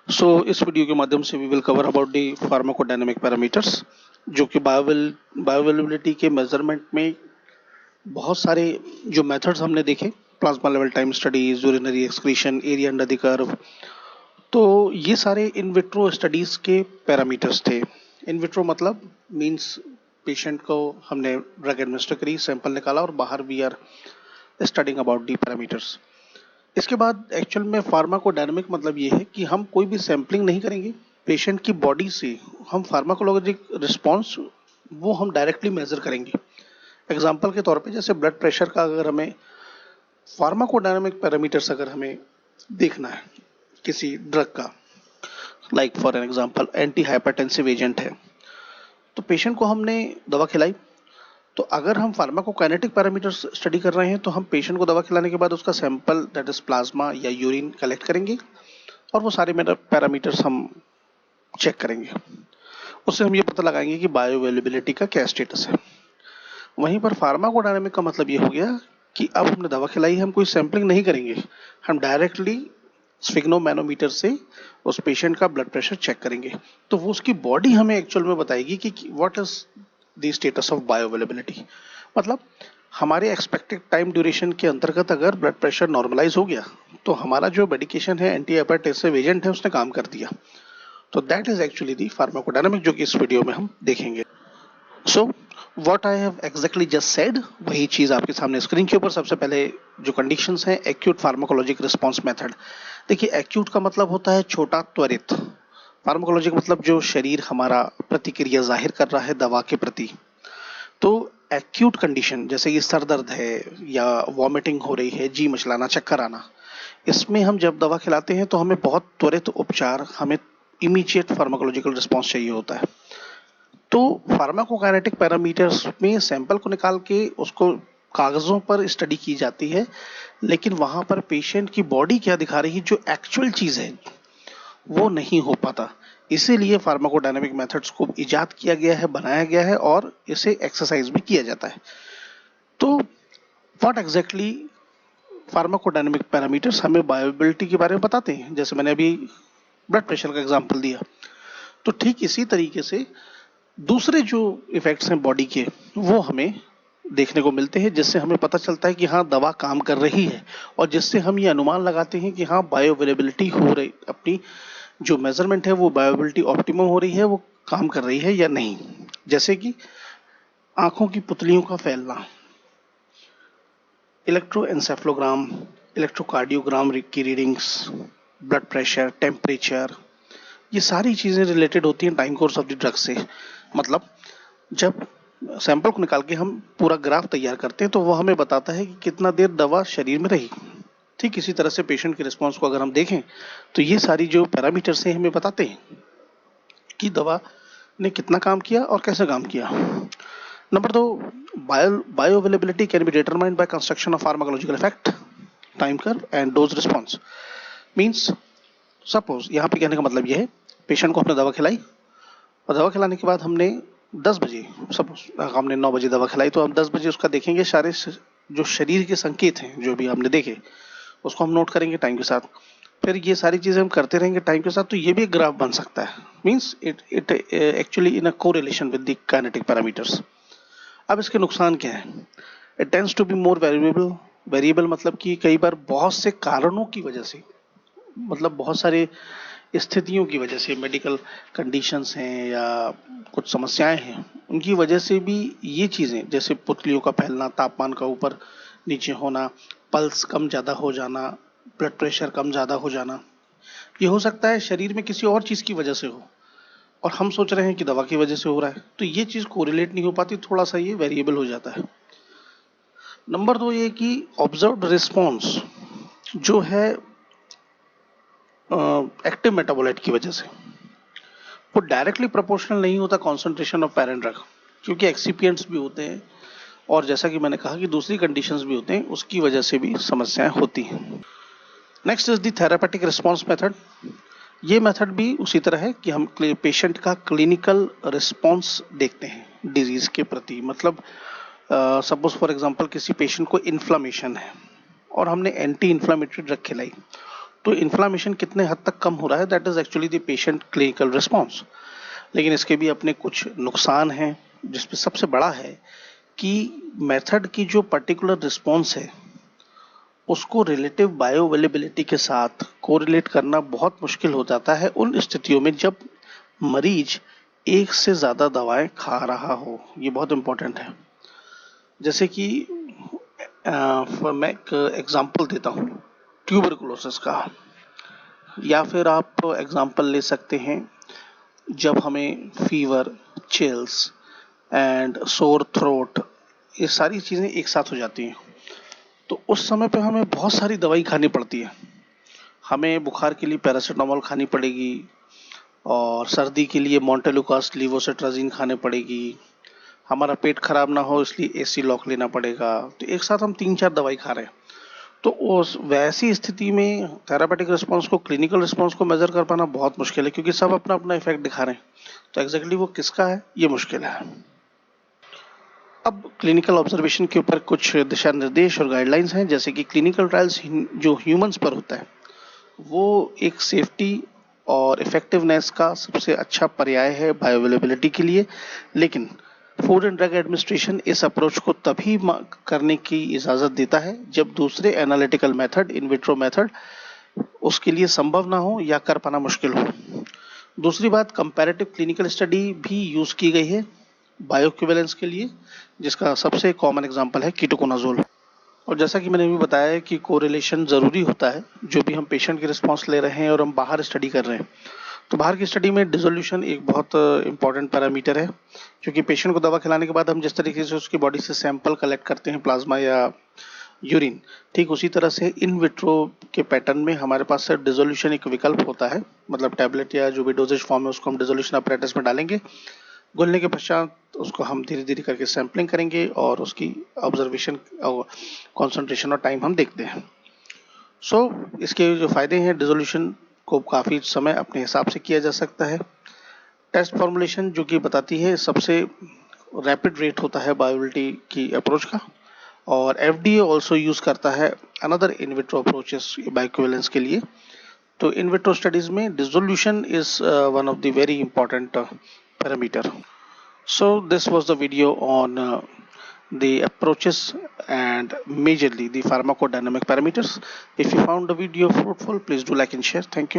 इस वीडियो के माध्यम से we will cover about the pharmacodynamic parameters, जो कि बायोअवेलेबिलिटी के मेजरमेंट में बहुत सारे जो मेथड्स हमने देखे, plasma level time studies, urinary excretion, area under the curve. तो ये सारे इन विट्रो स्टडीज के पैरामीटर्स थे। इन विट्रो मतलब मींस पेशेंट को हमने ड्रग एडमिनिस्टर करी, सैंपल निकाला और बाहर we are studying about the parameters. इसके बाद एक्चुअल में फार्माकोडायनामिक मतलब ये है कि हम कोई भी सैम्पलिंग नहीं करेंगे, पेशेंट की बॉडी से हम फार्माकोलॉजिक रिस्पॉन्स वो हम डायरेक्टली मेजर करेंगे। एग्जांपल के तौर पे जैसे ब्लड प्रेशर का अगर हमें फार्माकोडायनामिक पैरामीटर्स अगर हमें देखना है किसी ड्रग का, like for an example anti hypertensive agent है, तो पेशेंट को हमने दवा खिलाई, तो अगर हम फार्माकोकाइनेटिक पैरामीटर्स स्टडी कर रहे हैं तो हम पेशेंट को दवा खिलाने के बाद उसका सैंपल दैट इज प्लाज्मा या यूरिन कलेक्ट करेंगे और वो सारे पैरामीटर्स हम चेक करेंगे। उससे हम ये पता लगाएंगे कि बायोअवेलेबिलिटी का क्या स्टेटस है। वहीं पर फार्माकोडायनामिक का मतलब ये हो गया कि अब हमने दवा खिलाई, हम कोई सैंपलिंग नहीं करेंगे, हम डायरेक्टली स्फिग्नोमैनोमीटर से उस पेशेंट का ब्लड प्रेशर चेक करेंगे। तो वो उसकी बॉडी हमें एक्चुअल में बताएगी कि what is the status of bioavailability. मतलब हमारे एक्सपेक्टेड टाइम ड्यूरेशन के अंतर्गत अगर ब्लड प्रेशर नॉर्मलाइज हो गया तो हमारा जो मेडिकेशन है, एंटी हाइपरटेंसिव एजेंट है, उसने काम कर दिया। तो that is actually the pharmacodynamic, जो कि इस वीडियो में हम देखेंगे। So what I have exactly just said, वही चीज आपके सामने स्क्रीन के ऊपर। सबसे पहले जो कंडीशंस हैं, एक्यूट फार्माकोलॉजिक रिस्पांस मेथड। देखिए, एक्यूट का मतलब होता है छोटा, त्वरित। फार्माकोलॉजिक मतलब जो शरीर हमारा प्रतिक्रिया जाहिर कर रहा है दवा के प्रति। तो एक्यूट कंडीशन जैसे कि सर दर्द है या वॉमिटिंग हो रही है, जी मचलाना, चक्कर आना, इसमें हम जब दवा खिलाते हैं तो हमें बहुत त्वरित उपचार, हमें इमीडिएट फार्माकोलॉजिकल रिस्पांस चाहिए होता है। तो फार्माकोकाइनेटिक पैरामीटर्स में सैंपल को निकाल के उसको कागजों पर स्टडी की जाती है, लेकिन वहां पर पेशेंट की बॉडी क्या दिखा रही है, जो एक्चुअल चीज है, वो नहीं हो पाता। इसीलिए फार्माकोडायनामिक मेथड्स को इजाद किया गया है, बनाया गया है और इसे एक्सरसाइज भी किया जाता है। तो व्हाट एग्जैक्टली फार्माकोडायनामिक पैरामीटर्स हमें बायोअवेलेबिलिटी के बारे में बताते हैं। जैसे मैंने अभी ब्लड प्रेशर का एग्जांपल दिया, तो ठीक इसी तरीके से दूसरे जो इफेक्ट्स हैं बॉडी के, वो हमें देखने को मिलते हैं, जिससे हमें पता चलता है कि हाँ, दवा काम कर रही है, और जिससे हम ये अनुमान लगाते हैं कि हाँ, बायोअवेलेबिलिटी हो रही, अपनी जो मेजरमेंट है वो बायोअवेलेबिलिटी ऑप्टिमम हो रही है, वो काम कर रही है या नहीं। जैसे कि आंखों की पुतलियों का फैलना, इलेक्ट्रोएन्सेफलोग्राम, इलेक्ट्रोकार्डियोग्राम की रीडिंग्स, ब्लड प्रेशर, टेम्परेचर, ये सारी चीजें रिलेटेड होती हैं time course of the drug से। मतलब जब सैंपल को निकाल के हम पूरा ग्राफ तैयार करते हैं तो वो हमें बताता है कि कितना देर दवा शरीर में रही। ठीक इसी तरह से पेशेंट के रिस्पांस को अगर हम देखें तो ये सारी जो पैरामीटर्स हैं हमें बताते हैं कि दवा ने कितना काम किया और कैसे काम किया। Number 2, bioavailability can be determined by construction of pharmacological effect, time curve and dose response. Means suppose यहाँ पे कहने का मतलब यह है, पेशेंट को हमने दवा खिलाई और दवा खिलाने के बाद हमने 10 बजे, सपोज हमने 9 बजे दवा खिलाई, तो हम 10 बजे उसका देखेंगे, सारे जो शरीर के संकेत हैं जो भी हमने देखे उसको हम नोट करेंगे टाइम के साथ। फिर ये सारी चीजें हम करते रहेंगे टाइम के साथ, तो ये भी एक ग्राफ बन सकता है। Means it actually in a correlation with the kinetic parameters. अब इसके नुकसान क्या है? It tends to be more variable मतलब कि कई बार बहुत से कारणों की वजह से, मतलब बहुत सारे स्थितियों की वजह से, मेडिकल कंडीशंस हैं या कुछ समस्याएं हैं, उनकी वजह से भी ये चीजें, जैसे पुतलियों का फैलना, तापमान का ऊपर नीचे होना, पल्स कम ज्यादा हो जाना, ब्लड प्रेशर कम ज्यादा हो जाना, ये हो सकता है शरीर में किसी और चीज की वजह से हो और हम सोच रहे हैं कि दवा की वजह से हो रहा है। तो ये चीज कोरिलेट नहीं हो पाती, थोड़ा सा ये वेरिएबल हो जाता है। नंबर 2 ये कि ऑब्जर्व्ड रिस्पॉन्स जो है एक्टिव मेटाबोलाइट की वजह से, वो डायरेक्टली प्रोपोर्शनल नहीं होता कॉन्सेंट्रेशन ऑफ पेरेंट ड्रग, क्योंकि एक्सिपिएंट्स भी होते हैं और जैसा कि मैंने कहा कि दूसरी कंडीशंस भी होते हैं, उसकी वजह से भी समस्याएं होती हैं। Next is the therapeutic response method. ये मेथड भी उसी तरह है कि हम पेशेंट का क्लिनिकल रिस्पांस देखते हैं डिजीज के प्रति। मतलब सपोज फॉर एग्जांपल किसी पेशेंट को इन्फ्लामेशन है और हमने एंटी इन्फ्लामेटरी ड्रग खिलाई, तो इन्फ्लामेशन कितने हद तक कम हो रहा है, that is actually the patient clinical response. लेकिन इसके भी अपने कुछ नुकसान हैं, जिसमें सबसे बड़ा है कि मेथड की जो पर्टिकुलर रिस्पॉन्स है उसको रिलेटिव बायोअवेलेबिलिटी के साथ कोरिलेट करना बहुत मुश्किल हो जाता है उन स्थितियों में जब मरीज एक से ज़्यादा दवाएं खा रहा हो। ये बहुत इम्पोर्टेंट है। जैसे कि मैं एक एग्जांपल देता हूँ ट्यूबरकुलोसिस का, या फिर आप एग्जांपल ले सकते हैं जब हमें fever, chills and sore throat, ये सारी चीज़ें एक साथ हो जाती हैं, तो उस समय पे हमें बहुत सारी दवाई खानी पड़ती है। हमें बुखार के लिए पैरासीटामोल खानी पड़ेगी, और सर्दी के लिए मोंटेलुकास्ट, लीवोसिट्राजीन खाने पड़ेगी। हमारा पेट खराब ना हो इसलिए एसी लॉक लेना पड़ेगा। तो एक साथ हम 3-4 दवाई खा रहे हैं, तो उस वैसी स्थिति में थेरापेटिक रिस्पांस को, क्लिनिकल रिस्पांस को मेजर कर पाना बहुत मुश्किल है, क्योंकि सब अपना अपना इफेक्ट दिखा रहे हैं। तो एग्जैक्टली वो किसका है, ये मुश्किल है। अब क्लिनिकल ऑब्जर्वेशन के ऊपर कुछ दिशा निर्देश और गाइडलाइंस हैं। जैसे कि क्लिनिकल ट्रायल्स जो ह्यूमंस पर होता है वो एक सेफ्टी और इफेक्टिवनेस का सबसे अच्छा पर्याय है बायोअवेलेबिलिटी के लिए। लेकिन फूड एंड ड्रग एडमिनिस्ट्रेशन इस अप्रोच को तभी करने की इजाज़त देता है जब दूसरे analytical method, in vitro method, उसके लिए संभव ना हो या कर पाना मुश्किल हो। दूसरी बात, कंपैरेटिव क्लिनिकल स्टडी भी यूज़ की गई है बायोइक्विवेलेंस के लिए, जिसका सबसे कॉमन एग्जांपल है कीटोकोनाजोल। और जैसा कि मैंने अभी बताया है कि कोरिलेशन ज़रूरी होता है, जो भी हम पेशेंट की रिस्पांस ले रहे हैं और हम बाहर स्टडी कर रहे हैं, तो बाहर की स्टडी में डिसोल्यूशन एक बहुत इंपॉर्टेंट पैरामीटर है। क्योंकि पेशेंट को दवा खिलाने के बाद हम जिस तरीके से उसकी बॉडी से सैंपल कलेक्ट करते हैं, प्लाज्मा या यूरिन, ठीक उसी तरह से इन विट्रो के पैटर्न में हमारे पास सिर्फ डिसोल्यूशन एक विकल्प होता है। मतलब टैबलेट या जो भी डोजेज फॉर्म है उसको हम डिसोल्यूशन अपरेटस में डालेंगे, घुलने के पश्चात उसको हम धीरे धीरे करके सैंपलिंग करेंगे और उसकी ऑब्जर्वेशन, कॉन्सेंट्रेशन और टाइम हम देखते हैं। इसके जो फायदे हैं, डिसोल्यूशन को काफ़ी समय अपने हिसाब से किया जा सकता है। टेस्ट फॉर्मुलेशन जो कि बताती है सबसे रैपिड रेट होता है बायोअवेलेबिलिटी की अप्रोच का। और FDA ऑल्सो यूज़ करता है अनदर इन विट्रो अप्रोचेस बायोइक्विवेलेंस के लिए। तो इन विट्रो स्टडीज में dissolution is one of the very important parameter. So this was the video on the approaches and majorly the pharmacodynamic parameters. If you found the video fruitful, please do like and share. Thank you.